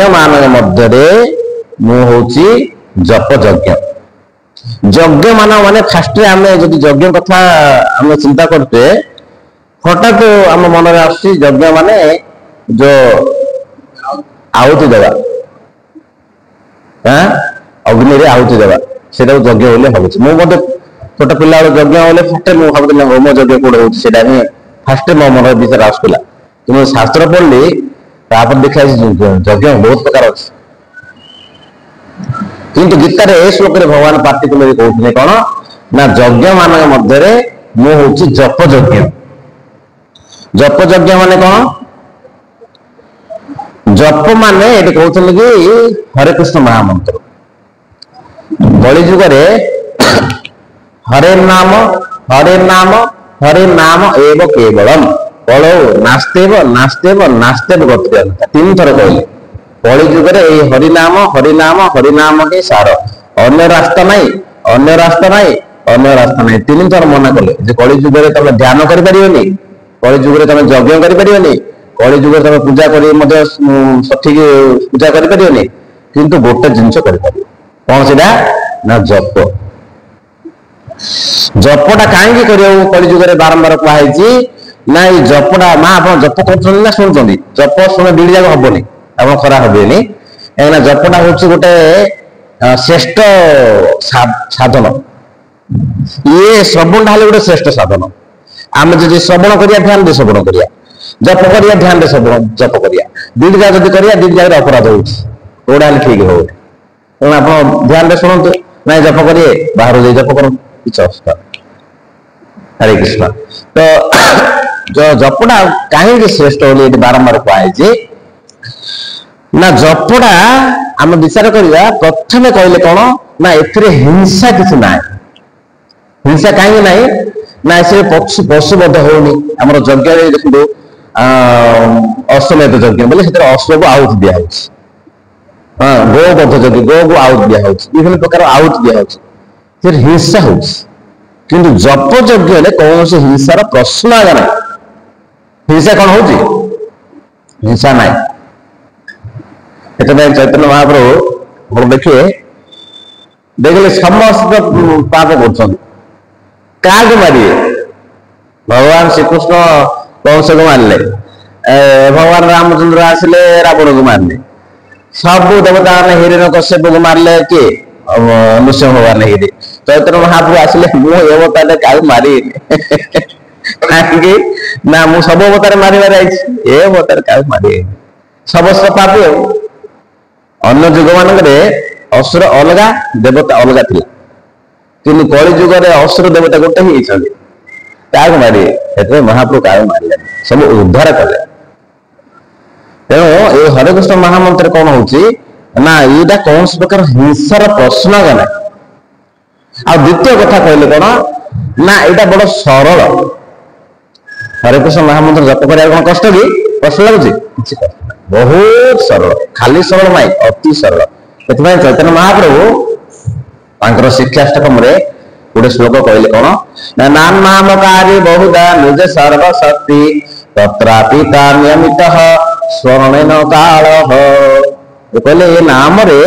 ଯଜ୍ଞ ମାନ ମଧ୍ୟରେ ମୁଁ ହଉଛି ଜପ ଯଜ୍ଞ। ଯଜ୍ଞ ମାନେ ଫାଷ୍ଟ ଆମେ ଯଦି ଯଜ୍ଞ କଥା ଆମେ ଚିନ୍ତା କରୁଛେ ହଠାତ୍ ଆମ ମନରେ ଆସୁଛି ଯଜ୍ଞ ମାନେ ଯୋଉ ଆହୁତି ଦେବା, ଅଗ୍ନିରେ ଆହୁତି ଦେବା, ସେଇଟାକୁ ଯଜ୍ଞ ବୋଲି ଭାବୁଛି। ମୁଁ ମଧ୍ୟ ଛୋଟ ପିଲା ବେଳୁ ଯଜ୍ଞ ବୋଲି ଫାଷ୍ଟ ମୁଁ ଭାବୁଥିଲି ହୋମ ଯଜ୍ଞ କୋଉଠି ହଉଛି, ସେଇଟା ହିଁ ଫାଷ୍ଟ ମୋ ମନ ଭିତରେ ଆସୁଥିଲା। କିନ୍ତୁ ଶାସ୍ତ୍ର ପଢିଲି ତାପରେ ଦେଖାଯାଇଛି ଯଜ୍ଞ ବହୁତ ପ୍ରକାର ଅଛି। କିନ୍ତୁ ଗୀତାରେ ଏ ଶ୍ଲୋକରେ ଭଗବାନ ପାର୍ଟିକୁଲାର କହୁଥିଲେ କଣ ନା ଯଜ୍ଞ ମାନଙ୍କ ମଧ୍ୟରେ ମୁଁ ହଉଛି ଜପ ଯଜ୍ଞ। ଜପ ଯଜ୍ଞ ମାନେ କଣ? ଜପ ମାନେ ଏଠି କହୁଛନ୍ତି କି ହରେ କୃଷ୍ଣ ମହାମନ୍ତ୍ର। କଳି ଯୁଗରେ ହରେ ନାମ ହରେ ନାମ ହରେ ନାମ ଏବ କେବଳମ୍ କଳୌ ନାସ୍ତେବ ନାସ୍ତେବ ନାସ୍ତେବ ଗତ୍ୟନ୍ତ। 3 ଥର କହିଲେ କଳି ଯୁଗରେ ଏଇ ହରିନାମ ହରିନାମ ହରିନାମ ହିଁ ସାର, ଅନ୍ୟ ରାସ୍ତା ନାହିଁ, ଅନ୍ୟ ରାସ୍ତା ନାହିଁ, ଅନ୍ୟ ରାସ୍ତା ନାହିଁ। 3 ଥର ମନା କଲେ ଯେ କଳି ଯୁଗରେ ତମେ ଧ୍ୟାନ କରିପାରିବନି, କଳି ଯୁଗରେ ତମେ ଯଜ୍ଞ କରିପାରିବନି, କଳି ଯୁଗରେ ତମେ ପୂଜା କରି ମଧ୍ୟ ସଠିକ ପୂଜା କରିପାରିବନି, କିନ୍ତୁ ଗୋଟେ ଜିନିଷ କରିପାରିବ। କଣ ସେଇଟା ନା ଜପ। ଜପଟା କାହିଁକି କରିବାକୁ କଳି ଯୁଗରେ ବାରମ୍ବାର କୁହାଯାଇଛି ନା ଏଇ ଜପଟା ମା ଆପଣ ଜପ କରୁଛନ୍ତି ନା ଶୁଣୁଛନ୍ତି? ଜପ ଶୁଣ ଦିଟି ଯାକ ହବନି, ଆପଣ ଖରାପ ହବେନି। କାହିଁକିନା ଜପଟା ହଉଛି ଗୋଟେ ଶ୍ରେଷ୍ଠ ସାଧନ। ଇଏ ଶ୍ରବଣଟା ହେଲେ ଗୋଟେ ଶ୍ରେଷ୍ଠ ସାଧନ। ଆମେ ଯଦି ଶ୍ରବଣ କରିବା ଧ୍ୟାନରେ ଶ୍ରବଣ କରିବା, ଜପ କରିବା ଧ୍ୟାନରେ ଜପ କରିବା, ଦିଟି ଯାକ ଯଦି କରିବା ଦିଟି ଜାଗାରେ ଅପରାଧ ହଉଛି, କୋଉଟା ହେଲେ ଠିକ ହବ? ତେଣୁ ଆପଣ ଧ୍ୟାନରେ ଶୁଣନ୍ତୁ, ନାଇଁ ଜପ କରିବେ ବାହାରୁ ଯାଇ ଜପ କରନ୍ତୁ, କିଛି ଅସୁବିଧା ନାହିଁ। ହରେ କୃଷ୍ଣ। ତ ଜପଟା କାହିଁକି ଶ୍ରେଷ୍ଠ ବୋଲି ଏଠି ବାରମ୍ବାର କୁହାଯାଇଛି ନା ଜପଟା ଆମେ ବିଚାର କରିବା ପ୍ରଥମେ କହିଲେ କଣ ନା ଏଥିରେ ହିଂସା କିଛି ନାହିଁ। ହିଂସା କାହିଁକି ନାହିଁ ନା ଏଥିରେ ପଶୁ ବଧ ହଉନି। ଆମର ଯଜ୍ଞରେ ଦେଖନ୍ତୁ ଅଶ୍ୱମେଧ ଯଜ୍ଞ ବୋଲେ ସେଥିରେ ଅଶ୍ୱକୁ ଆହୁତି ଦିଆହଉଛି, ଗୋ ବଧ ଯଜ୍ଞ ଗୋକୁ ଆହୁତି ଦିଆହଉଛି, ବିଭିନ୍ନ ପ୍ରକାର ଆହୁତି ଦିଆହଉଛି, ସେଥିରେ ହିଂସା ହଉଛି। କିନ୍ତୁ ଜପ ଯଜ୍ଞରେ କୌଣସି ହିଂସାର ପ୍ରଶ୍ନ ଆଗ ନାହିଁ। ହିଂସା କଣ ହଉଛି? ହିଂସା ନାହିଁ। ସେଥିପାଇଁ ଚୈତନ୍ୟ ମହାପ୍ରଭୁ ଆପଣ ଦେଖିଲେ ସମସ୍ତ ପାପ କରୁଛନ୍ତି, କାହାକୁ ମାରିବେ? ଭଗବାନ ଶ୍ରୀକୃଷ୍ଣ କଂସକୁ ମାରିଲେ, ଭଗବାନ ରାମଚନ୍ଦ୍ର ଆସିଲେ ରାବଣକୁ ମାରିଲେ, ସବୁ ଦେବତା ମାନେ ହିରଣ୍ୟକଶ୍ୟପକୁ ମାରିଲେ କିଏ? ନୃସିଂହ ଭଗବାନ ହେଇକି। ଚୈତନ୍ୟ ମହାପ୍ରଭୁ ଆସିଲେ ମୁଁ ଏ ଅବତାରରେ କାହାକୁ ମାରିନି। କାହିଁକି ନା ମୁଁ ସବୁ ଅବତାର ମାରିବାରେ ଆଇଛି, ଏ ଅବତାର କାହାକୁ ମାରିନି। ସମସ୍ତ ପାପୀ ଆଉ। ଅନ୍ୟ ଯୁଗ ମାନଙ୍କରେ ଅସୁର ଅଲଗା ଦେବତା ଅଲଗା ଥିଲା, କିନ୍ତୁ କଳି ଯୁଗରେ ଅସୁର ଦେବତା ଗୋଟେ ହିଁ ହେଇଛନ୍ତି। କାହାକୁ ମାରିବେ? ସେଥିପାଇଁ ମହାପ୍ରଭୁ କାହାକୁ ମାରିଲେନି, ସବୁ ଉଦ୍ଧାର କଲେ। ତେଣୁ ଏଇ ହରେକୃଷ୍ଣ ମହାମନ୍ତ୍ର କଣ ହଉଛି ନା ଏଇଟା କୌଣସି ପ୍ରକାର ହିଂସାର ପ୍ରଶ୍ନ ନାହିଁ। ଆଉ ଦ୍ୱିତୀୟ କଥା କହିଲେ କଣ ନା ଏଇଟା ବଡ ସରଳ। ହରେକୃଷ୍ଣ ମହାମନ୍ତ୍ର ଜପ କରିବାକୁ କଣ କଷ୍ଟ କି? କଷ୍ଟ ଲାଗୁଛି? କିଛି କଷ୍ଟ ନାହିଁ, ବହୁତ ସରଳ। ଖାଲି ସରଳ ନାହିଁ, ଅତି ସରଳ। ସେଥିପାଇଁ ଚୈତନ୍ୟ ମହାପ୍ରଭୁ ତାଙ୍କର ଶିକ୍ଷାଷ୍ଟକମରେ ଗୋଟେ ଶ୍ଲୋକ କହିଲେ କଣ ନା ନାମକାରୀ ବହୁଧା ନିଜ ସର୍ବଶକ୍ତି ତତ୍ରାପି ତା ନିୟମିତ ସ୍ମରଣେନ କାଳ। କହିଲେ ଏ ନାମରେ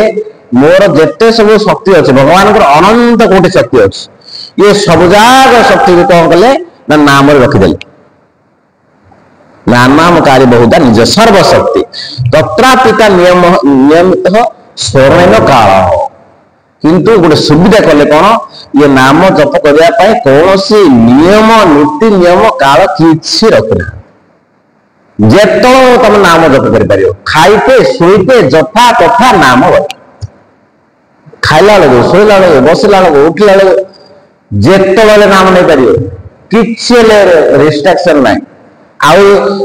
ମୋର ଯେତେ ସବୁ ଶକ୍ତି ଅଛି, ଭଗବାନଙ୍କର ଅନନ୍ତ କୋଟି ଶକ୍ତି ଅଛି, ଇଏ ସବୁ ଯାକ ଶକ୍ତିକୁ କଣ କଲେ ନା ନାମରେ ରଖିଦେଲେ। ନାମକାରୀ ବହୁଧା ନିଜ ସର୍ବଶକ୍ତି ତତ୍ରାପି ତା ନିୟମିତ ସ୍ମରଣେନ କାଳ। କିନ୍ତୁ ଗୋଟେ ସୁବିଧା କଲେ କଣ, ଇଏ ନାମ ଜପ କରିବା ପାଇଁ କୌଣସି ନିୟମ ନୀତି ନିୟମ କାଳ କିଛି ରଖିନା। ଯେତେବେଳେ ତମେ ନାମ ଜପ କରିପାରିବ, ଖାଇତେ ଶୋଇତେ ଯଥା ତଥା ନାମ ଜପ। ଖାଇଲା ବେଳକୁ, ଶୋଇଲା ବେଳକୁ, ବସିଲା ବେଳକୁ, ଉଠିଲା ବେଳକୁ ଯେତେବେଳେ ନାମ ନେଇପାରିବ, କିଛି ହେଲେ ରେଷ୍ଟ୍ରିକ୍ସନ ନାହିଁ। ଆଉ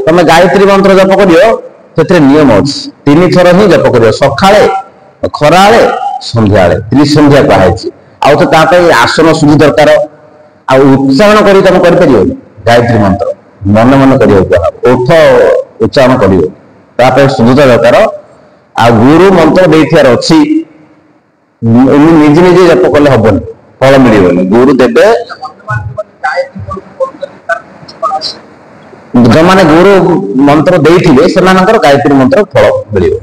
ତମେ ଗାୟତ୍ରୀ ମନ୍ତ୍ର ଜପ କରିବ, ସେଥିରେ ନିୟମ ଅଛି, 3 ଥର ହିଁ ଜପ କରିବ, ସକାଳେ, ଖରାବେଳେ, ସନ୍ଧ୍ୟାବେଳେ, ତ୍ରିସନ୍ଧ୍ୟା କୁହାଯାଇଛି। ଆଉ ତ ତା ପାଇଁ ଆସନ ଶୁଦ୍ଧି ଦରକାର। ଆଉ ଉଚ୍ଚାରଣ କରି ତମେ କରିପାରିବନି ଗାୟତ୍ରୀ ମନ୍ତ୍ର, ମନେ ମନେ କରିବାକୁ ଓଠ ଉଚ୍ଚାରଣ କରିବ, ତା ପାଇଁ ଶୁଦ୍ଧତା ଦରକାର। ଆଉ ଗୁରୁ ମନ୍ତ୍ର ଦେଇଥିବାର ଅଛି, ନିଜେ ନିଜେ ଜପ କଲେ ହବନି, ଫଳ ମିଳିବନି। ଗୁରୁ ଦେବେ, ଯୋଉମାନେ ଗୁରୁ ମନ୍ତ୍ର ଦେଇଥିବେ ସେମାନଙ୍କର ଗାୟତ୍ରୀ ମନ୍ତ୍ର ଫଳ ମିଳିବ।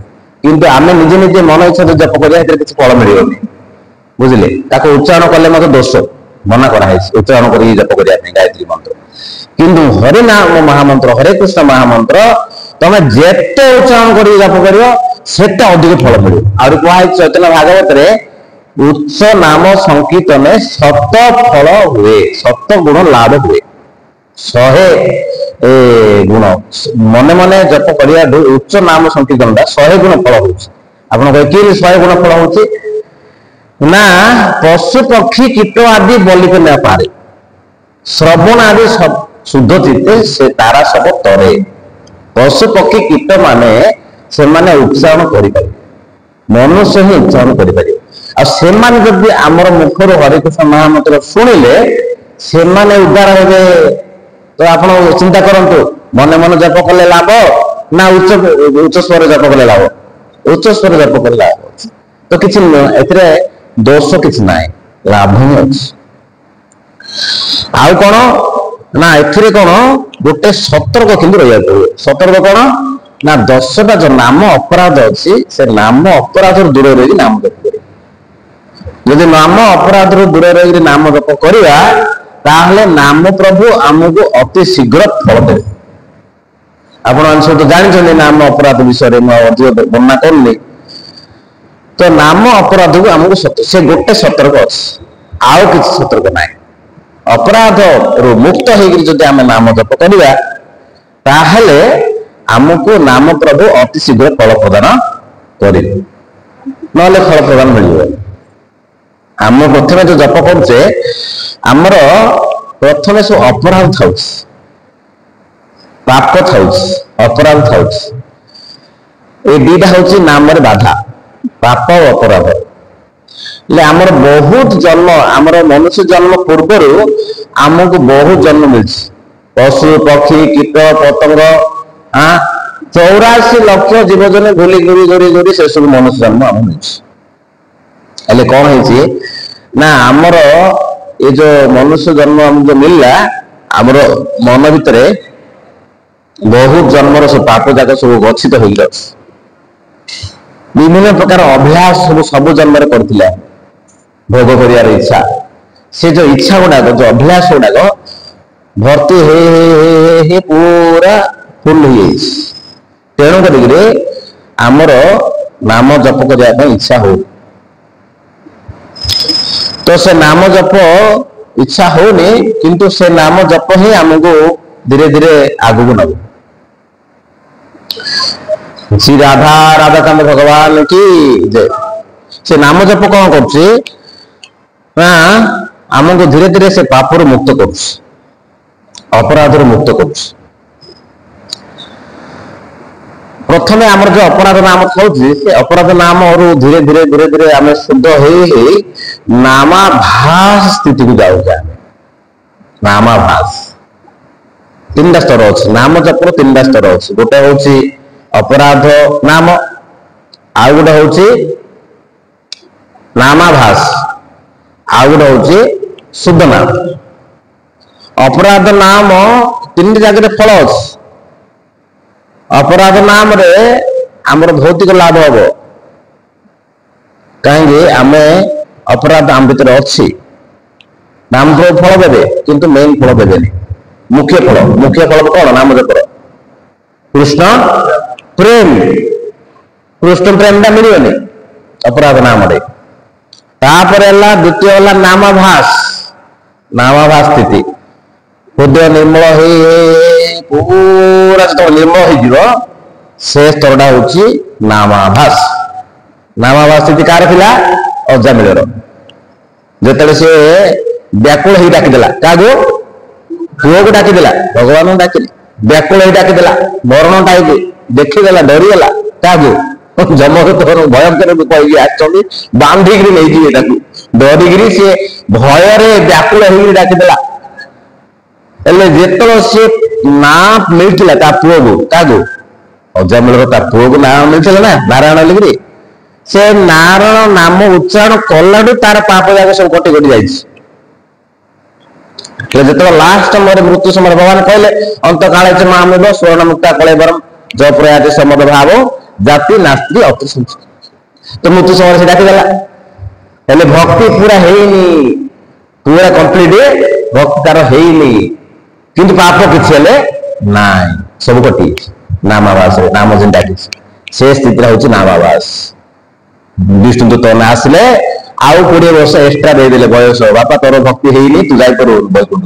କିନ୍ତୁ ଆମେ ନିଜେ ନିଜେ ମନ ଇଚ୍ଛା ଜପ କରିବା ଏଥିରେ କିଛି ଫଳ ମିଳିବନି, ବୁଝିଲେ। ତାକୁ ଉଚ୍ଚାରଣ କଲେ ମଧ୍ୟ ଦୋଷ, ମନା କରାହେଇଛି ଉଚ୍ଚାରଣ କରିକି ଜପ କରିବା ପାଇଁ ଗାୟତ୍ରୀ ମନ୍ତ୍ର। କିନ୍ତୁ ହରି ନାମ ମହାମନ୍ତ୍ର, ହରେ କୃଷ୍ଣ ମହାମନ୍ତ୍ର ତମେ ଯେତେ ଉଚ୍ଚାରଣ କରିକି ଜପ କରିବ ସେତେ ଅଧିକ ଫଳ ମିଳିବ। ଆହୁରି କୁହାହେଇଛି ଚୈତନ୍ୟ ଭାଗବତରେ, ଉଚ୍ଚ ନାମ ସଂକୀର୍ତ୍ତନେ ଶତ ଫଳ ହୁଏ, ଶତ ଗୁଣ ଲାଭ ହୁଏ। 100 ଗୁଣ ମନେ ମନେ ଜପ କରିବା, ଉଚ୍ଚ ନାମ ସଂକୀର୍ତ୍ତନଟା 100 ଗୁଣ ଫଳ ହଉଛି। ଆପଣ କହିବେ କି 100 ଗୁଣ ଫଳ ହଉଛି? ନା, ପଶୁ ପକ୍ଷୀ କୀଟ ଆଦି ବଲିକୁ ନ ପାରେ, ଶ୍ରବଣ ଆଦି ଶୁଦ୍ଧ ଚିତ୍ତେ ସେ ତାରା ସବୁ ତରେ। ପଶୁ ପକ୍ଷୀ କୀଟ ମାନେ ସେମାନେ ଉଚ୍ଚାରଣ କରିପାରିବେ, ମନୁଷ୍ୟ ହିଁ ଉଚ୍ଚାରଣ କରିପାରିବେ। ଆଉ ସେମାନେ ଯଦି ଆମର ମୁଖରୁ ହରିକୃଷ୍ଣ ମହାମନ୍ତ୍ର ଶୁଣିଲେ ସେମାନେ ଉଦ୍ଧାର ହେବେ। ତ ଆପଣ ଚିନ୍ତା କରନ୍ତୁ, ମନେ ମନେ ଜପ କଲେ ଲାଭ ନା ଉଚ୍ଚ ସ୍ୱର ଜପ କଲେ ଲାଭ? ଉଚ୍ଚ ସ୍ୱର ଜପ କଲେ ଲାଭ ଅଛି। ତ କିଛି ଏଥିରେ ଦୋଷ କିଛି ନାହିଁ, ଲାଭ ହିଁ ଅଛି। ଆଉ କଣ ନା ଏଥିରେ କଣ ଗୋଟେ ସତର୍କ କିନ୍ତୁ ରହିବାକୁ ପଡ଼ିବ। ସତର୍କ କଣ ନା 10ଟା ଯୋଉ ନାମ ଅପରାଧ ଅଛି ସେ ନାମ ଅପରାଧରୁ ଦୂରରେ ରହିକି ନାମ ଜପ କରିବ। ଯଦି ନାମ ଅପରାଧରୁ ଦୂରରେ ରହିକି ନାମ ଜପ କରିବା ତାହେଲେ ନାମ ପ୍ରଭୁ ଆମକୁ ଅତି ଶୀଘ୍ର ଫଳ ଦେବେ। ଆପଣ ମାନେ ସବୁ ଜାଣିଛନ୍ତି ନାମ ଅପରାଧ ବିଷୟରେ, ମୁଁ ଅଧିକ ବର୍ଣ୍ଣନା କରୁନି। ତ ନାମ ଅପରାଧକୁ ଆମକୁ ସେ ଗୋଟେ ସତର୍କ ଅଛି, ଆଉ କିଛି ସତର୍କ ନାହିଁ। ଅପରାଧରୁ ମୁକ୍ତ ହେଇକି ଯଦି ଆମେ ନାମ ଜପ କରିବା ତାହେଲେ ଆମକୁ ନାମ ପ୍ରଭୁ ଅତି ଶୀଘ୍ର ଫଳ ପ୍ରଦାନ କରିବେ, ନହେଲେ ଫଳ ପ୍ରଦାନ ମିଳିବନି। ଆମ ପ୍ରଥମେ ଯୋଉ ଜପ କରୁଛେ ଆମର ପ୍ରଥମେ ସବୁ ଅପରାଧ ଥାଉଛି, ପାପ ଥାଉଛି, ଅପରାଧ ଥାଉଛି। ଏଇ ଦିଟା ହଉଛି ନାମରେ ବାଧା, ପାପ ଓ ଅପରାଧ। ହେଲେ ଆମର ବହୁତ ଜନ୍ମ, ଆମର ମନୁଷ୍ୟ ଜନ୍ମ ପୂର୍ବରୁ ଆମକୁ ବହୁତ ଜନ୍ମ ମିଳିଛି, ପଶୁ ପକ୍ଷୀ କୀଟ ପତଙ୍ଗ 84 ଲକ୍ଷ ଜୀବଜନ୍ତୁ ଘୁରି ଘୁରି ଘୁରି ଘୁରି ସେ ସବୁ ମନୁଷ୍ୟ ଜନ୍ମ ଆମକୁ ମିଳିଛି। ହେଲେ କଣ ହେଇଛି ନା ଆମର ଏ ଯୋଉ ମନୁଷ୍ୟ ଜନ୍ମ ଆମକୁ ମିଳିଲା, ଆମର ମନ ଭିତରେ ବହୁତ ଜନ୍ମର ସବୁ ପାପ ଯାକ ସବୁ ଗଚ୍ଛିତ ହେଇକି ଅଛି। ବିଭିନ୍ନ ପ୍ରକାର ଅଭ୍ୟାସ ସବୁ ଜନ୍ମରେ କରିଥିଲା, ଭୋଗ କରିବାର ଇଚ୍ଛା। ସେ ଯୋଉ ଇଚ୍ଛା ଗୁଡାକ, ଯୋଉ ଅଭ୍ୟାସ ଗୁଡାକ ଭର୍ତ୍ତି ହେଇ ପୁରା ଫୁଲ ହେଇଯାଇଛି। ତେଣୁ କରିକିରି ଆମର ନାମ ଜପ କରିବା ପାଇଁ ଇଚ୍ଛା ହଉନି। ତ ସେ ନାମ ଜପ ଇଚ୍ଛା ହଉନି, କିନ୍ତୁ ସେ ନାମ ଜପ ହିଁ ଆମକୁ ଧୀରେ ଧୀରେ ଆଗକୁ ନବ। ଶ୍ରୀ ରାଧା ରାଧାକାନ୍ତ ଭଗବାନ କି ଜୟ। ସେ ନାମ ଜପ କଣ କରୁଛି ନା ଆମକୁ ଧୀରେ ଧୀରେ ସେ ପାପରୁ ମୁକ୍ତ କରୁଛି, ଅପରାଧରୁ ମୁକ୍ତ କରୁଛି। ପ୍ରଥମେ ଆମର ଯୋଉ ଅପରାଧ ନାମ ଥାଉଛି ସେ ଅପରାଧ ନାମରୁ ଧୀରେ ଧୀରେ ଧୀରେ ଧୀରେ ଆମେ ଶୁଦ୍ଧ ହେଇ ହେଇ ନାମାଭାସ ସ୍ଥିତିକୁ ଯାଉଛେ। ଆମେ ନାମାଭାସ, 3ଟା ସ୍ତର ଅଛି, ନାମ ଜପର 3ଟା ସ୍ତର ଅଛି। ଗୋଟେ ହଉଛି ଅପରାଧ ନାମ, ଆଉ ଗୋଟେ ହଉଛି ନାମାଭାସ, ଆଉ ଗୋଟେ ହଉଛି ଶୁଦ୍ଧ ନାମ। ଅପରାଧ ନାମ 3ଟି ଜାଗାରେ ଫଳ ଅଛି। ଅପରାଧ ନାମରେ ଆମର ଭୌତିକ ଲାଭ ହବ, କାହିଁକି ଆମେ ଅପରାଧ ଆମ ଭିତରେ ଅଛି। ନାମ ଫଳ ଦେବେ କିନ୍ତୁ ମେନ୍ ଫଳ ଦେବେନି, ମୁଖ୍ୟ ଫଳ କଣ ନାମ ଜପର? କୃଷ୍ଣ ପ୍ରେମ। କୃଷ୍ଣ ପ୍ରେମଟା ମିଳିବନି ଅପରାଧ ନାମରେ। ତାପରେ ହେଲା ଦ୍ୱିତୀୟ ହେଲା ନାମାଭାସ, ନାମାଭାସ ସ୍ଥିତି। ହୃଦୟ ନିର୍ମଳ ହେଇ ପୁରା ଯେତେବେଳେ ନିର୍ମଳ ହେଇଯିବ ସେ ସ୍ତରଟା ହଉଛି ନାମାଭାସ। ନାମାଭାସ ସ୍ଥିତି କାହାର ଥିଲା? ଅଜାମିଳର। ଯେତେବେଳେ ସେ ବ୍ୟାକୁଳ ହେଇ ଡାକିଦେଲା, କାହାକୁ? ପୁଅକୁ ଡାକିଦେଲା, ଭଗବାନଙ୍କୁ ଡାକିଲେ। ବ୍ୟାକୁଳ ହେଇ ଡାକିଦେଲା, ମରଣଟା ହେଇକି ଦେଖିଦେଲା, ଡରିଗଲା। କାହାକୁ? ଯମଦୂତ ଭୟଙ୍କର ରୂପ ହେଇକି ଆସିଛନ୍ତି, ବାନ୍ଧିକିରି ନେଇଯିବେ ତାକୁ। ଡରିକିରି ସେ ଭୟରେ ବ୍ୟାକୁଳ ହେଇକି ଡାକିଦେଲା। ହେଲେ ଯେତେବେଳେ ସେ ନାଁ ମିଳିଥିଲା ତା ପୁଅକୁ, କାହାକୁ? ଅଜାମିଳର ତା ପୁଅକୁ ନାଁ ମିଳିଥିଲା ନା ନାରାୟଣ ବୋଲିକିରି। ସେ ନାରାୟଣ ନାମ ଉଚ୍ଚାରଣ କଲାଠୁ ତାର ପାପ ଯାକ ସବୁ କଟି କଟି ଯାଇଛି। ଯେତେବେଳେ ଲାଷ୍ଟ ସମୟରେ ମୃତ୍ୟୁ ସମୟରେ ଭଗବାନ କହିଲେ ଅନ୍ତକାଳେ ମାମୁଦ ସ୍ୱର୍ଣ୍ଣ ମୁକ୍ତା କଳେବରମ୍ ଜୟ ପ୍ରୟାତି ସମଦ ଭାବ ଜାତି ନାସ୍ତି ଅତି ସଂସ୍କୃତି। ତ ମୃତ୍ୟୁ ସମୟରେ ସେ ଡାକିଦେଲା, ହେଲେ ଭକ୍ତି ପୁରା ହେଇନି, ପୁରା କମ୍ପ୍ଲିଟ ଭକ୍ତି ତାର ହେଇନି, କିନ୍ତୁ ପାପ କିଛି ହେଲେ ନାଇଁ, ସବୁ କଟିଯାଇଛି ନାମାବାସରେ। ନାମ ଯେମିତି ଡାକିଛି ସେ ସ୍ଥିତିରେ ହଉଛି ନାମାବାସ। ବିଷ୍ଣୁ ଦୂତ ଆସିଲେ ଆଉ 20 ବର୍ଷ ଏକ୍ସଟ୍ରା ଦେଇଦେଲେ ବୟସ, ବାପା ତୋର ଭକ୍ତି ହେଇନି, ତୁ ଯାଇପାରୁ ବୈକୁଣ୍ଠ।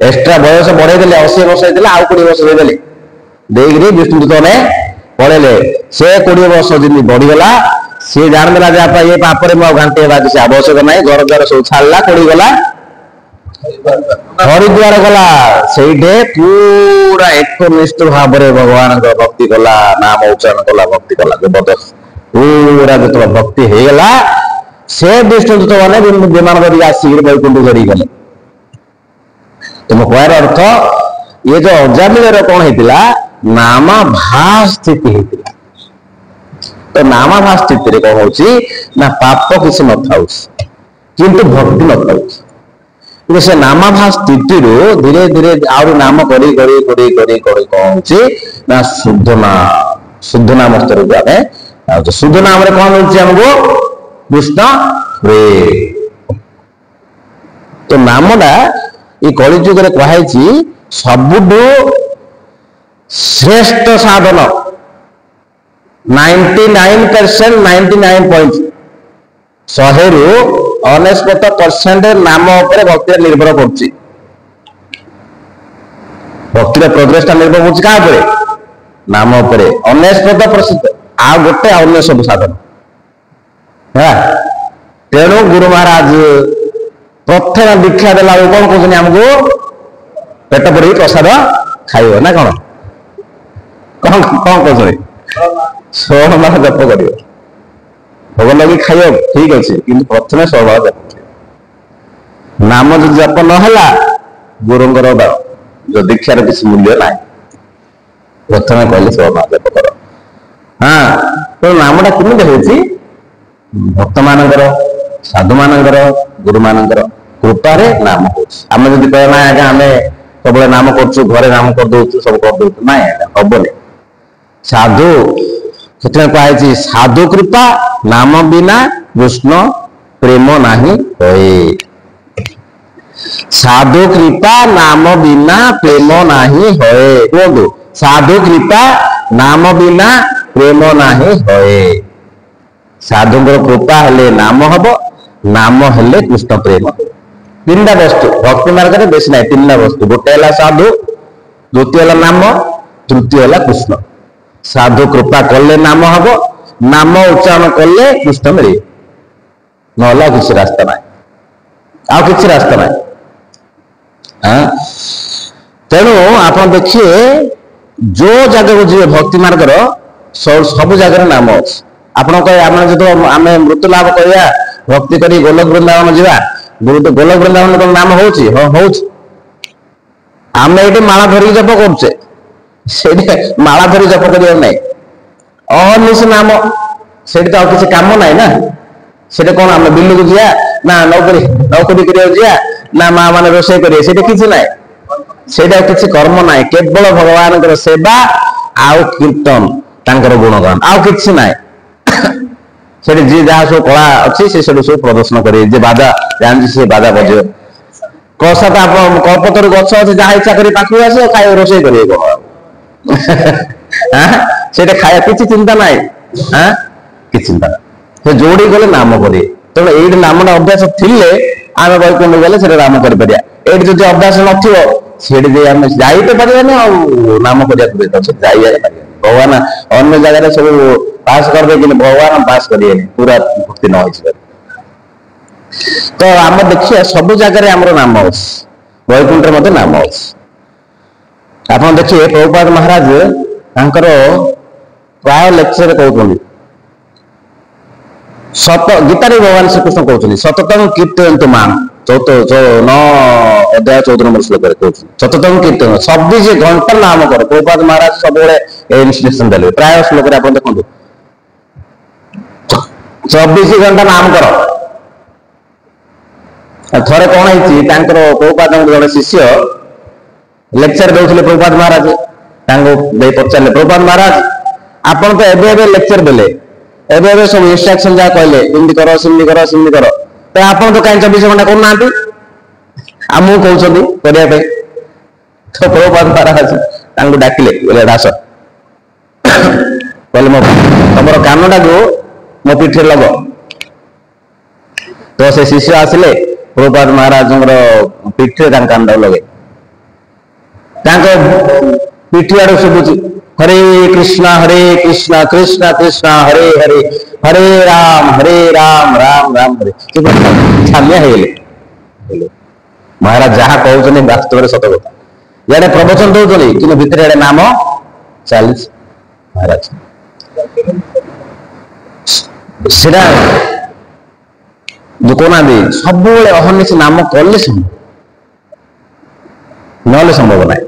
ଏକ୍ସଟ୍ରା ବୟସ ବଢେଇ ଦେଲେ, 80 ବର୍ଷ ହେଇଥିଲା ଆଉ 20 ବର୍ଷ ଦେଇଦେଲେ, ଦେଇକିରି ବିଷ୍ଣୁ ଦୂତ ପଳେଇଲେ। ସେ 20 ବର୍ଷ ଯେମିତି ବଢିଗଲା, ସିଏ ଜାଣିଦେଲା ଯେ ବାପା ଏ ପାପରେ ମୁଁ ଆଉ ଘାଣ୍ଟି ହେବା କିଛି ଆବଶ୍ୟକ ନାହିଁ। ଘର ଦ୍ୱାର ସବୁ ଛାଡିଲା, କୋଉଠି ଗଲା? ହରିଦ୍ୱାର ଗଲା। ସେଇଠି ପୁରା ଏକନିଷ୍ଠ ଭାବରେ ଭଗବାନଙ୍କ ଭକ୍ତି କଲା, ନାମ ଉଚ୍ଚାରଣ କଲା, ଭକ୍ତି କଲା। ଜବରଦସ୍ତ ପୁରା ଯେତେବେଳେ ଭକ୍ତି ହେଇଗଲା, ସେ ବିଷ୍ଣୁ ଦୂତ ମାନେ ବିମାନ ଧରିକି ଆସିକି ବୈକୁଣ୍ଠ ଧରିକି ଗଲେ। ତୁମ କହିବାର ଅର୍ଥ, ଇଏ ଯୋଉ ଅଜାମିଳର କଣ ହେଇଥିଲା? ନାମାଭାସ ସ୍ଥିତି ହେଇଥିଲା। ତ ନାମାଭାସ ସ୍ଥିତିରେ କଣ ହଉଛି ନା, ପାପ କିଛି ନଥାଉଛି କିନ୍ତୁ ଭକ୍ତି ନଥାଉଛି। କିନ୍ତୁ ସେ ନାମାଭାସ ସ୍ଥିତିରୁ ଧୀରେ ଧୀରେ ଆହୁରି ନାମ କରି କରି କରି କରି କରି କଣ ହଉଛି ନା, ଶୁଦ୍ଧ ନାମ ସ୍ତରକୁ ଆମେ ଯାଉଛୁ। ଶୁଦ୍ଧ ନାମରେ କଣ ମିଳୁଛି ଆମକୁ? କୃଷ୍ଣ ପ୍ରେମ। ତ ନାମଟା ଏଇ କଳିଯୁଗରେ କୁହାଯାଇଛି ସବୁଠୁ ଶ୍ରେଷ୍ଠ ସାଧନ। 99%, 99 100ରୁ 99% ନାମ ଉପରେ ଭକ୍ତିରେ ନିର୍ଭର କରୁଛି। ଭକ୍ତିର ପ୍ରୋଗ୍ରେସଟା ନିର୍ଭର କରୁଛି କାହା ଉପରେ? ନାମ ଉପରେ 99%। ଆଉ ଗୋଟେ ଅନ୍ୟ ସବୁ ସାଧନ। ତେଣୁ ଗୁରୁ ମହାରାଜ ପ୍ରଥମ ଦୀକ୍ଷା ଦେଲା ବେଳକୁ କଣ କହୁଛନ୍ତି ଆମକୁ? ପେଟ ପଡିକି ପ୍ରସାଦ ଖାଇବ ନା କଣ? କଣ କହୁଛନ୍ତି? 16 ମାସ ଜପ କରିବ, ଭୋଗ ଲାଗି ଖାଇବ, ଠିକ ଅଛି, କିନ୍ତୁ ପ୍ରଥମେ 16 ମାସ ଜପ କରିବ। ନାମ ଯଦି ଜପ ନହେଲା, ଗୁରୁଙ୍କର ଯୋଉ ଦୀକ୍ଷାର କିଛି ମୂଲ୍ୟ ନାହିଁ। ପ୍ରଥମେ କହିଲେ 16 ମାସ ଜପ କର। ତେଣୁ ନାମଟା କେମିତି ହେଉଛି? ଭକ୍ତ ମାନଙ୍କର, ସାଧୁ ମାନଙ୍କର, ଗୁରୁ ମାନଙ୍କର କୃପାରେ ନାମ ହଉଛି। ଆମେ ଯଦି କହିବା ନା ଆଜ୍ଞା ଆମେ ସବୁବେଳେ ନାମ କରୁଛୁ, ଘରେ ନାମ କରିଦଉଛୁ, ସବୁ କରିଦଉଛୁ, ନାଇଁ ଆଜ୍ଞା ହବନି। ସାଧୁ, ସେଥିପାଇଁ କୁହାଯାଇଛି ସାଧୁ କୃପା ନାମ ବିନା କୃଷ୍ଣ ପ୍ରେମ ନାହିଁ ହୋଇ। ସାଧୁ କୃପା ନାମ ବିନା ପ୍ରେମ ନାହିଁ ହୋଏ। କୁହନ୍ତୁ, ସାଧୁ କୃପା ନାମ ବିନା ପ୍ରେମ ନାହିଁ ହୋଏ। ସାଧୁଙ୍କର କୃପା ହେଲେ ନାମ ହବ, ନାମ ହେଲେ କୃଷ୍ଣ ପ୍ରେମ। 3ଟା ବସ୍ତୁ ଭକ୍ତି ମାର୍ଗରେ, ବେଶୀ ନାହିଁ, 3ଟା ବସ୍ତୁ। ଗୋଟେ ହେଲା ସାଧୁ, ଦ୍ୱିତୀୟ ହେଲା ନାମ, ତୃତୀୟ ହେଲା କୃଷ୍ଣ। ସାଧୁ କୃପା କଲେ ନାମ ହବ, ନାମ ଉଚ୍ଚାରଣ କଲେ କୃଷ୍ଣ ମିଳିବ, ନହେଲେ ଆଉ କିଛି ରାସ୍ତା ନାହିଁ, ଆଉ କିଛି ରାସ୍ତା ନାହିଁ। ତେଣୁ ଆପଣ ଦେଖିବେ ଯୋଉ ଜାଗାକୁ ଯିବେ ଭକ୍ତି ମାର୍ଗର ସବୁ ଜାଗାରେ ନାମ ଅଛି। ଆପଣ କହିବେ ଆମେ ମୃତ୍ୟୁ ଲାଭ କରିବା, ଭକ୍ତି କରି ଗୋଲକ ବୃନ୍ଦାବନ ଯିବା, ଗୋଲକ ବୃନ୍ଦାବନ କଣ ନାମ ହଉଛି? ହଁ ହଉଛି। ଆମେ ଏଇଠି ମାଳା ଧରିକି ଜପ କରୁଛେ, ସେଇଠି ମାଳା ଧରି ଜପ କରିବାର ନାହିଁ। ଅହର୍ନିଶ ନାମ, ସେଠି ତ ଆଉ କିଛି କାମ ନାହିଁ ନା। ସେଠି କଣ ଆମେ ବିଲକୁ ଯିବା ନା ନୌକରି କରିବାକୁ ଯିବା ନା ମା ମାନେ ରୋଷେଇ କରିବେ? ସେଠି କିଛି ନାହିଁ, ସେଇଟା କିଛି କର୍ମ ନାହିଁ। କେବଳ ଭଗବାନଙ୍କର ସେବା ଆଉ କୀର୍ତ୍ତନ, ତାଙ୍କର ଗୁଣଗାନ, ଆଉ କିଛି ନାହିଁ। ସେଠି ଯିଏ ଯାହା ସବୁ କଳା ଅଛି ସେ ସେଠୁ ସବୁ ପ୍ରଦର୍ଶନ କରିବେ। ଯେ ବାଜା ଜାଣିଛି ସେ ବାଜା ବଜେଇବ। କଷାଟା କଳପତରୁ ଗଛ ଅଛି, ଯାହା ଇଚ୍ଛା କରି ପାଖକୁ ଆସିବ, ଖାଇବ, ରୋଷେଇ କରିବେ କଣ? ସେଇଟା ଖାଇବା କିଛି ଚିନ୍ତା ନାହିଁ, କିଛି ଚିନ୍ତା ନାହିଁ। ସେ ଯୋଉଠି ଗଲେ ନାମ କରିବେ। ତେଣୁ ଏଇଠି ନାମଟା ଅଭ୍ୟାସ ଥିଲେ ଆମେ ବୈକୁଣ୍ଠ ଗଲେ ସେଟା ନାମ କରିପାରିବା। ଏଇଠି ଯଦି ଅଭ୍ୟାସ ନଥିବ, ସେଠି ଯାଇ ଆମେ ଯାଇ ତ ପାରିବାନି, ଆଉ ନାମ କରିବାକୁ ଯାଇପାରିବାନି। ଭଗବାନ ଅନ୍ୟ ଜାଗାରେ ସବୁ ପାସ୍ କରିବେ, କିନ୍ତୁ ଭଗବାନ ପାସ୍ କରିବେନି ପୁରା ଭକ୍ତି ନ ହେଇଛି। ତ ଆମେ ଦେଖିବା ସବୁ ଜାଗାରେ ଆମର ନାମ ଅଛି, ବୈକୁଣ୍ଠରେ ମଧ୍ୟ ନାମ ଅଛି। ଆପଣ ଦେଖିବେ ପ୍ରଭୁପାଦ ମହାରାଜ ତାଙ୍କର ପ୍ରାୟ ଲେକ୍ଚରରେ କହୁଛନ୍ତି, ଗୀତାରେ ଭଗବାନ ଶ୍ରୀକୃଷ୍ଣ କହୁଛନ୍ତି ସତତଂ କୀର୍ତ୍ତୟନ୍ତୁ ମାମ୍, 9 ଅଧ୍ୟାୟ 14 নম্বর ଶ୍ଲୋକରେ କହୁଛନ୍ତି ସତତଂ କୀର୍ତ୍ତନ, 24 ଘଣ୍ଟା ନାମ କର। ପ୍ରଭୁପାଦ ମହାରାଜ ସବୁବେଳେ ଏ ଇନଷ୍ଟ୍ରକ୍ସନ ଦେଲେ। ପ୍ରାୟ ଶ୍ଲୋକରେ ଆପଣ ଦେଖନ୍ତୁ 24 ଘଣ୍ଟା ନାମ କର। ଥରେ କଣ ହେଇଛି, ତାଙ୍କର ପ୍ରଭୁପାଦଙ୍କ ଜଣେ ଶିଷ୍ୟ ଲେକ୍ଚର ଦଉଥିଲେ ପ୍ରଭୁପାଦ ମହାରାଜ, ତାଙ୍କୁ ଦେଇ ପଚାରିଲେ ପ୍ରଭୁପାଦ ମହାରାଜ ଆପଣ ତ ଏବେ ଏବେ ଲେକ୍ଚର ଦେଲେ, ଏବେ ଏବେ ସବୁ ଇନଷ୍ଟ୍ରକ୍ସନ ଯାହା କହିଲେ ଏମିତି କର ସେମିତି କର ସେମିତି କର, ତ ଆପଣ ତ କାହିଁ 24 ଘଣ୍ଟା କରୁନାହାନ୍ତି, ଆମକୁ କହୁଛନ୍ତି କରିବା ପାଇଁ। ତ ପ୍ରଭୁପାଦ ମହାରାଜ ତାଙ୍କୁ ଡାକିଲେ, କହିଲେ ଆସ, କହିଲେ ମୋ ତମର କାନଟାକୁ ମୋ ପିଠିରେ ଲଗ। ତ ସେ ଶିଷ୍ୟ ଆସିଲେ, ପ୍ରଭୁପାଦ ମହାରାଜଙ୍କର ପିଠିରେ ତାଙ୍କ କାନଟାକୁ ଲଗେଇ, ତାଙ୍କ ପିଠି ଆଡକୁ ଶୁଭୁଛି ହରେ କୃଷ୍ଣ କୃଷ୍ଣ କୃଷ୍ଣ ହରେ ହରେ ହରେ ରାମ ରାମ ରାମ ହରେ। ଛାନିଆ ହେଇଗଲେ। ମହାରାଜ ଯାହା କହୁଛନ୍ତି ବାସ୍ତବରେ ସତ କଥା। ଇଆଡେ ପ୍ରବଚନ ଦଉଛନ୍ତି କିନ୍ତୁ ଭିତରେ ଇଆଡେ ନାମ ଚାଲିଛି। ମହାରାଜ ସେଟା ଯୋଉ କହୁନାହାନ୍ତି ସବୁବେଳେ ଅହର୍ନିଶି ନାମ କଲେ ସମ୍ଭବ, ନହେଲେ ସମ୍ଭବ ନାହିଁ।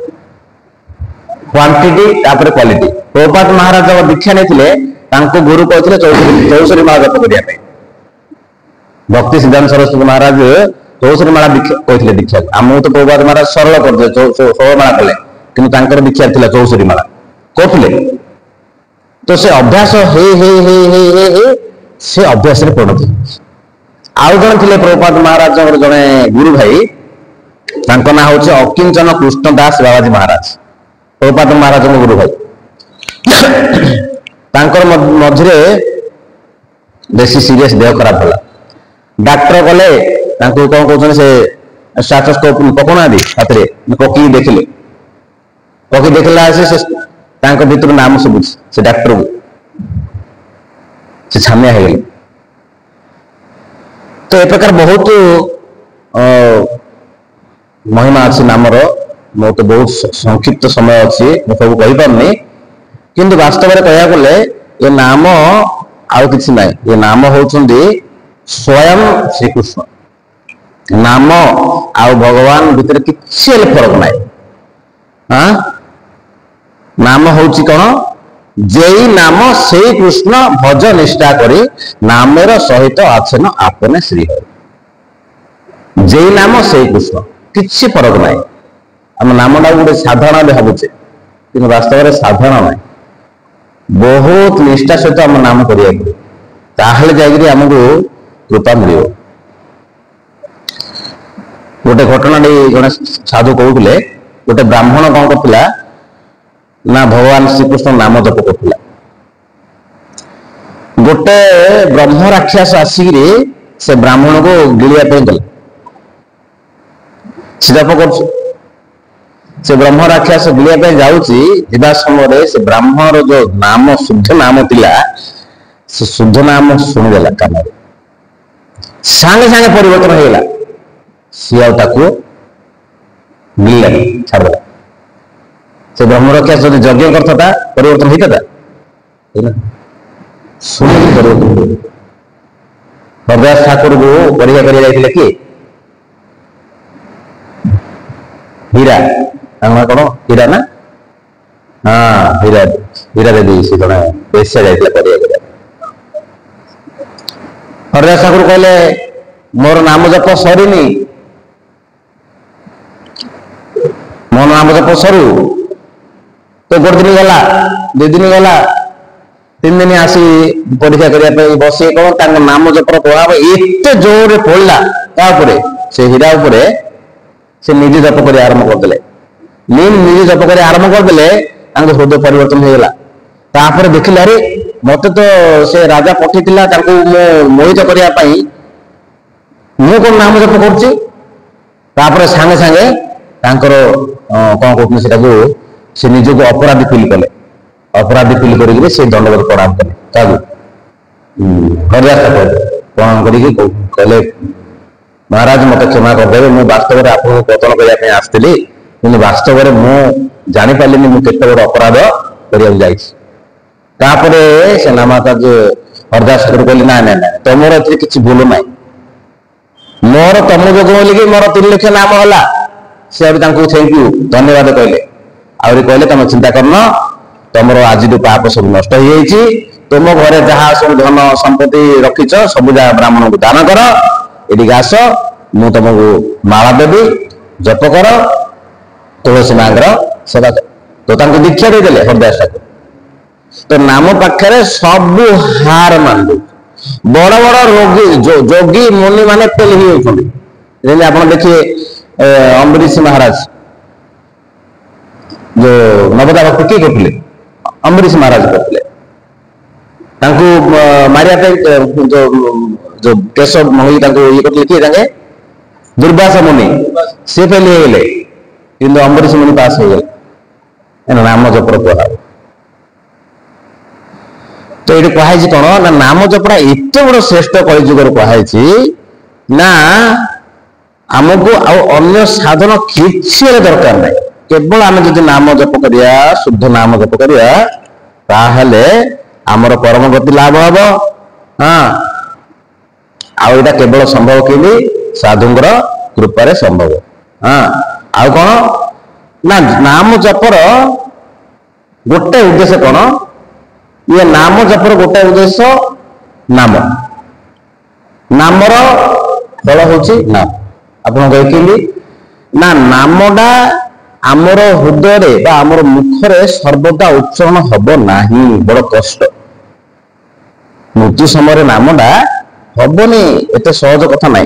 କ୍ୱାଣ୍ଟିଟି ତାପରେ କ୍ୱାଲିଟି। ପ୍ରଭୁପାଦ ମହାରାଜ ଦୀକ୍ଷା ନେଇଥିଲେ, ତାଙ୍କୁ ଗୁରୁ କହିଥିଲେ 64 ମାଳ ଜପ କରିବା ପାଇଁ। ଭକ୍ତି ସିଦ୍ଧାନ୍ତ ସରସ୍ୱତୀ ମହାରାଜ 64 ମାଳା କହିଥିଲେ ଦୀକ୍ଷାକୁ। ଆମକୁ ତ ପ୍ରଭୁପାଦ ମହାରାଜ ସରଳ କରିଥିଲେ, 16 ମାଳା କଲେ, କିନ୍ତୁ ତାଙ୍କର ଦୀକ୍ଷା ଥିଲା 64 ମାଳା କହୁଥିଲେ। ତ ସେ ଅଭ୍ୟାସ ହେଇ ହେଇ ହେଇ ହେଇ ହେଇ ହେଇ ସେ ଅଭ୍ୟାସରେ ପରିଣତ ହେଇଛି। ଆଉ ଜଣେ ଥିଲେ ପ୍ରଭୁପାଦ ମହାରାଜଙ୍କର ଜଣେ ଗୁରୁ ଭାଇ, ତାଙ୍କ ନାଁ ହଉଛି ଅକିଞ୍ଚନ କୃଷ୍ଣ ଦାସ ବାବାଜୀ ମହାରାଜ, ପ୍ରଭୁପାଦ ମହାରାଜଙ୍କ ଗୁରୁ ଭାଇ। ତାଙ୍କର ମଝିରେ ବେଶୀ ସିରିୟସ ଦେହ ଖରାପ ହେଲା। ଡାକ୍ତର ଗଲେ, ତାଙ୍କୁ କଣ କହୁଛନ୍ତି, ସେ ଷ୍ଟାଥୋସ୍କୋପ ପକଉନାହାନ୍ତି ହାତରେ, ପକେଇକି ଦେଖିଲେ। ପକେଇ ଦେଖିଲା ସେ ତାଙ୍କ ଭିତରୁ ନାମ ଶୁଭୁଛି ସେ ଡାକ୍ତରକୁ। ସେ ଛାନିଆ ହେଇଗଲେ। ତ ଏ ପ୍ରକାର ବହୁତ ମହିମା ଅଛି ନାମର। ମୋର ତ ବହୁତ ସଂକ୍ଷିପ୍ତ ସମୟ ଅଛି, ମୁଁ ସବୁ କହିପାରୁନି, କିନ୍ତୁ ବାସ୍ତବରେ କହିବାକୁ ଗଲେ ଏ ନାମ ଆଉ କିଛି ନାହିଁ। ଏ ନାମ ହଉଛନ୍ତି ସ୍ୱୟଂ ଶ୍ରୀକୃଷ୍ଣ। ନାମ ଆଉ ଭଗବାନ ଭିତରେ କିଛି ହେଲେ ଫରକ ନାହିଁ। ନାମ ହଉଛି କଣ? যেই নাম সেই কৃষ্ণ ভজ নিষ্ঠা করি, নামের সহিত আছেন আপনে শ্রীহরি। যেই নাম সেই কৃষ্ণ, କିଛି ଫରକ ନାହିଁ। ଆମ ନାମଟା ଗୋଟେ ସାଧାରଣ ଭାବୁଛେ, କିନ୍ତୁ ବାସ୍ତବରେ ସାଧାରଣ ନାହିଁ। ବହୁତ ନିଷ୍ଠା ସହିତ ଆମ ନାମ କରିବାକୁ, ତାହେଲେ ଯାଇକରି ଆମକୁ କୃପା ମିଳିବ। ଗୋଟେ ଘଟଣାଟି ଜଣେ ସାଧୁ କହୁଥିଲେ, ଗୋଟେ ବ୍ରାହ୍ମଣ କଣ କରୁଥିଲା ନା ଭଗବାନ ଶ୍ରୀକୃଷ୍ଣ ନାମ ଜପ କରୁଥିଲା। ଗୋଟେ ବ୍ରହ୍ମ ରାକ୍ଷସ ଆସିକିରି ସେ ବ୍ରାହ୍ମଣକୁ ଗିଳିବା ପାଇଁ ଗଲା। ସେ ଜପ କରୁଛି, ସେ ବ୍ରହ୍ମ ରାକ୍ଷସ ଗିଳିବା ପାଇଁ ଯାଉଛି, ଯିବା ସମୟରେ ସେ ବ୍ରାହ୍ମଣର ଯୋଉ ନାମ ଶୁଦ୍ଧ ନାମ ଥିଲା, ସେ ଶୁଦ୍ଧ ନାମ ଶୁଣିଦେଲା କାନରେ, ସାଙ୍ଗେ ସାଙ୍ଗେ ପରିବର୍ତ୍ତନ ହେଇଗଲା। ସିଏ ଆଉ ତାକୁ ଗିଳିଲାନି, ଛାଡ଼ିଦେଲା। ସେ ବ୍ରହ୍ମରକ୍ଷା ଯଦି ଯଜ୍ଞ କରିଥାନ୍ତା ପରିବର୍ତ୍ତନ ହେଇଥାନ୍ତା? ଶୁଣିକି ପରିବର୍ତ୍ତନ ହେଇଗଲା। ହରଦାସ ଠାକୁରକୁ ପରୀକ୍ଷା କରି ଯାଇଥିଲେ କିଏ? ହୀରା। ତାଙ୍କ ନାଁ କଣ? ହୀରା ନା? ହଁ, ହୀରା ଦେବୀ। ସେ ଜଣେ ବେଶ୍ୟା ଯାଇଥିଲା ପରୀକ୍ଷା କରିବା। ହରଦାସ ଠାକୁର କହିଲେ ମୋର ନାମ ଜପ ସରିନି, ମୋ ନାମ ଜପ ସରୁ। ତ ଗୋଟେ ଦିନ ଗଲା, 2 ଦିନ ଗଲା, 3 ଦିନ ଆସି ପରୀକ୍ଷା କରିବା ପାଇଁ ବସିଏ କଣ, ତାଙ୍କ ନାମ ଜପର ପ୍ରଭାବ ଏତେ ଜୋରରେ ପଡିଲା ତା ଉପରେ, ସେ ହୀରା ଉପରେ, ସେ ନିଜେ ଜପ କରି ଆରମ୍ଭ କରିଦେଲେ। ନିଜେ ଜପ କରି ଆରମ୍ଭ କରିଦେଲେ, ତାଙ୍କ ହୃଦୟ ପରିବର୍ତ୍ତନ ହେଇଗଲା। ତାପରେ ଦେଖିଲେ, ଆରେ ମତେ ତ ସେ ରାଜା ପଠେଇଥିଲା ତାଙ୍କୁ ମୁଁ ମୋହିତ କରିବା ପାଇଁ, ମୁଁ କଣ ନାମ ଜପ କରୁଛି? ତାପରେ ସାଙ୍ଗେ ସାଙ୍ଗେ ତାଙ୍କର କଣ କହୁଛନ୍ତି ସେଟାକୁ, ସେ ନିଜକୁ ଅପରାଧୀ ଫିଲ୍ କଲେ। ଅପରାଧୀ ଫିଲ୍ କରିକି ସେ ଦଣ୍ଡବତ ପ୍ରଣାମ କଲେ। କାହାକୁ? ହରିଦାସ ଠାକୁର ପ୍ରଣାମ କରିକି କହିଲେ, ମହାରାଜ ମତେ କ୍ଷମା କରିଦେବେ, ମୁଁ ବାସ୍ତବରେ ଆପଣଙ୍କୁ ପତନ କରିବା ପାଇଁ ଆସିଥିଲି, କିନ୍ତୁ ବାସ୍ତବରେ ମୁଁ ଜାଣିପାରିଲିନି ମୁଁ କେତେ ବଡ ଅପରାଧ କରିବାକୁ ଯାଇଛି। ତାପରେ ସେ ନାମାଚାର୍ଯ୍ୟ ହରଦାସ ଠାକୁର କହିଲେ, ନା ନା ନା, ତମର ଏଥିରେ କିଛି ଭୁଲ ନାହିଁ। ମୋର ତମ ଯୋଗ ବୋଲିକି ମୋର 3 ଲକ୍ଷ ନାମ ହେଲା। ସେ ଆହୁରି ତାଙ୍କୁ ଥ୍ୟାଙ୍କ ୟୁ, ଧନ୍ୟବାଦ କହିଲେ। ଆହୁରି କହିଲେ, ତମେ ଚିନ୍ତା କରନ, ତମର ଆଜିଠୁ ପାପ ସବୁ ନଷ୍ଟ ହେଇଯାଇଛି। ତୁମ ଘରେ ଯାହା ସବୁ ଧନ ସମ୍ପତ୍ତି ରଖିଛ ସବୁ ଯାହା ବ୍ରାହ୍ମଣଙ୍କୁ ଦାନ କର। ଏଠିକି ଆସ, ମୁଁ ତମକୁ ମାଳା ଦେବି, ଜପ କର, ତୁଳସୀ ମାଙ୍କର ସେବା କର। ତ ତାଙ୍କୁ ଦୀକ୍ଷା ଦେଇଦେଲେ ହରଦାସ ଠାକୁର। तो नाम पाखे सब हार मान बड़ बड़ रोगी जोगी मुनि माने फेल ही आप देखिए अम्बरीश महाराज जो नवदा भक्त किए करते अम्बरीश महाराज करते मारिया जो केशव मुनि ये करते किए दुर्वासा मुनि सी फेल हो कि अम्बरीश मुनि पास हो गए नाम जपर प्रभाव तो ये कहुई कौन ना नाम जपड़ा एत बड़ श्रेष्ठ कलिजुगर कहुई ना आमको अन्य साधन किसी दरकार नहीं केवल आम जो नाम जप करिया शुद्ध नाम जप करिया ताहले आमर परम गति लाभ हम हाँ आउटा केवल संभव कि साधुंर कृपारे संभव हाँ आउ कौन ना नाम जपर गोटे उद्देश्य कौन ये नाम जपर गोटे उद्देश्य नाम नामर फल हूँ नाम आप कहली ना नामटा आमर हृदय आमर मुखरे सर्वदा उच्चारण हम ना बड़ कष्ट मृत्यु समय नामटा हेनी एत सहज कथा ना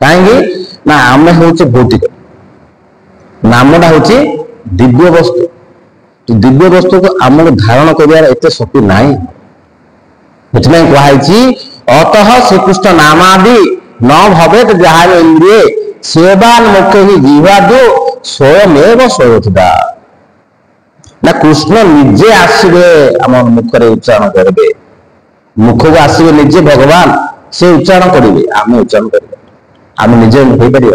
कहीं ना आम हूँ भौतिक नामटा हूँ दिव्य वस्तु तो दिव्य वस्तु को आमको धारण कर शक्ति ना कहुई अतः श्रीकृष्ण नामादि न भवे जहाँ इंद्रिय सेवान मुख्य ही जीवादो स्वयं स्वयं ना कृष्ण निजे आसवे आम मुखरे उच्चारण करेंगे मुख को आसवे निजे भगवान से उच्चारण करेंगे आम उच्चारण करेंगे आम निजे हो पार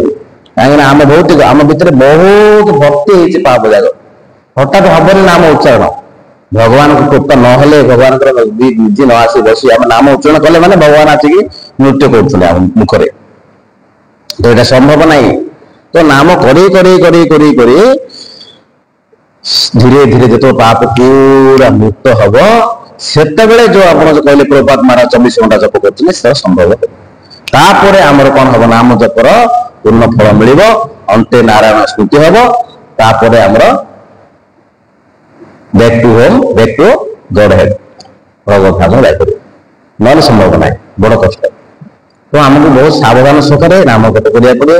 कहीं आम भौतिक आम भितर बहुत भक्ति होती पाप जाग हठात हबनी नाम उच्चारण भगवान को कृपा ना भगवान निजे न आसी बसी आम नाम उच्चारण कले मैंने भगवान आसिक नृत्य कर मुखरे तो ये संभव नहीं तो नाम करी करी करी करी करी धीरे धीरे जो पाप पूरा मुक्त हम से जो आप कहले प्रभुपाद महाराज 24 घंटा जप कर संभव तापर आमर कौन हम नाम जपर पूर्ण फल मिल अंते नारायण स्मृति हम तापर आमर back to home back to godhead भगवत धाम जापर ना संभव ना बड़ कष्ट तो आमको बहुत सावधान सहकार नाम जप करा पड़ो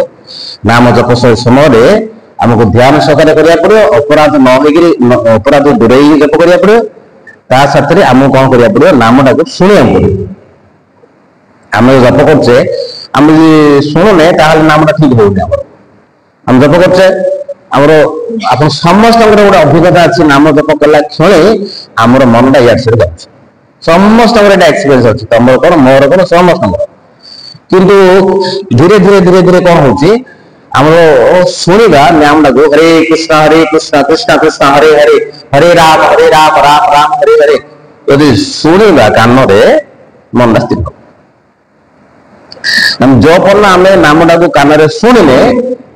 नाम जप समय आमको ध्यान सहकार करा पड़ो अपराध न अपराध दूर जप करा पड़ो ता साथ आमको कौन करा पड़ो नामटा को शुणा पड़ो आम जप करचे आम शुणुने नामटा ठीक होनी आम जप करचे आमर आप समस्त गोटे अभिज्ञता अच्छी नाम जप कला क्षणे आमर मनटा इड से जाए समस्त एक्सपीरियंस अच्छी तुम कौन मोर कौन समस्त किंतु धीरे धीरे धीरे धीरे कौन होची हमरो सुनिबा नामटा को हरे कृष्ण कृष्ण कृष्ण हरे हरे हरे राम राम राम हरे हरे यदि सुनिबा कान रे मन स्थिर हम जो पर्ण आम नामटा को कान रे सुनिले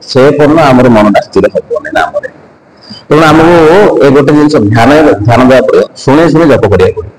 से पर्ण आमर मनटा स्थिर हेबोनी नाम रे तेणु आमको ए गोटे जिन ध्यान ध्यान देवा पड़ो शुणी शुणी जप करिया पड़ो